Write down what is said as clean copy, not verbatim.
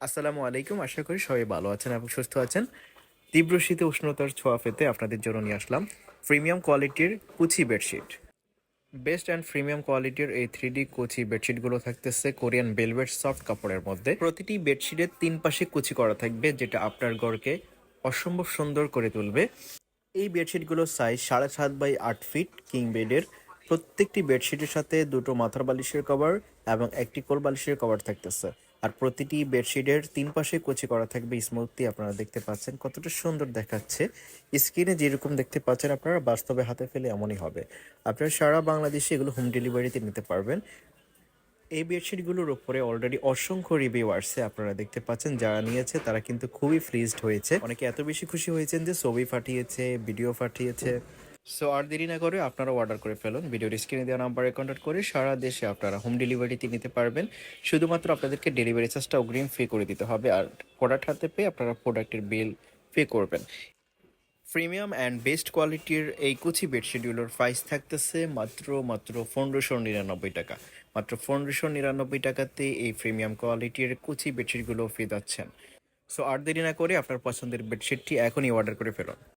আসসালামু আলাইকুম। আশা করি সবাই ভালো আছেন এবং সুস্থ আছেন। তীব্র শীতে উষ্ণতার ছোঁয়া পেতে আপনাদের জন্য নিয়ে আসলাম প্রিমিয়াম কোয়ালিটির কুচি বেডশিট। বেস্ট অ্যান্ড প্রিমিয়াম কোয়ালিটির এই 3D কুচি বেডশিটগুলো থাকতেছে কোরিয়ান ভেলভেট সফট কাপড়ের মধ্যে। প্রতিটি বেডশিটের 3 পাশে কুচি করা থাকবে, যেটা আপনার ঘরকে অসম্ভব সুন্দর করে তুলবে। এই বেডশিটগুলোর সাইজ 7.5 বাই 8 ফিট কিং বেডের। প্রত্যেকটি বেডশিটের সাথে দুটো মাথার বালিশের কভার এবং একটি কোল বালিশের কভার থাকতেছে। আর প্রতিটি বেডশিটের 3 পাশে কুচি করা থাকবে স্মুথলি। আপনারা দেখতে পাচ্ছেন কতটা সুন্দর দেখাচ্ছে। স্ক্রিনে যেরকম দেখতে পাচ্ছেন আপনারা বাস্তবে হাতে ফেলে এমনই হবে। আপনারা সারা বাংলাদেশে এগুলো হোম ডেলিভারিতে নিতে পারবেন। এই বেডশিটগুলোর উপরে অলরেডি অসংখ্য রিভিউ আসছে, আপনারা দেখতে পাচ্ছেন। যারা নিয়েছে তারা কিন্তু খুবই ফ্লিজড হয়েছে। অনেকে এত বেশি খুশি হয়েছেন যে ছবি পাঠিয়েছে, ভিডিও পাঠিয়েছে। সো আর দেরি না করে আপনারা অর্ডার করে ফেলুন। ভিডিওর স্ক্রিনে দেওয়া নাম্বারে কন্ট্যাক্ট করে সারা দেশে আপনারা হোম ডেলিভারিতে নিতে পারবেন। শুধুমাত্র আপনাদেরকে ডেলিভারি চার্জটা অগ্রিম পে করে দিতে হবে, আর প্রোডাক্ট হাতে পেয়ে আপনারা প্রোডাক্টের বিল পে করবেন। প্রিমিয়াম অ্যান্ড বেস্ট কোয়ালিটির এই কুচি বেডশিটগুলোর প্রাইস থাকতেছে মাত্র 1599 টাকা। মাত্র 1599 টাকাতে এই প্রিমিয়াম কোয়ালিটির কুচি বেডশিটগুলো পেয়ে যাচ্ছেন। সো আর দেরি না করে আপনার পছন্দের বেডশিটটি এখনই অর্ডার করে ফেলুন।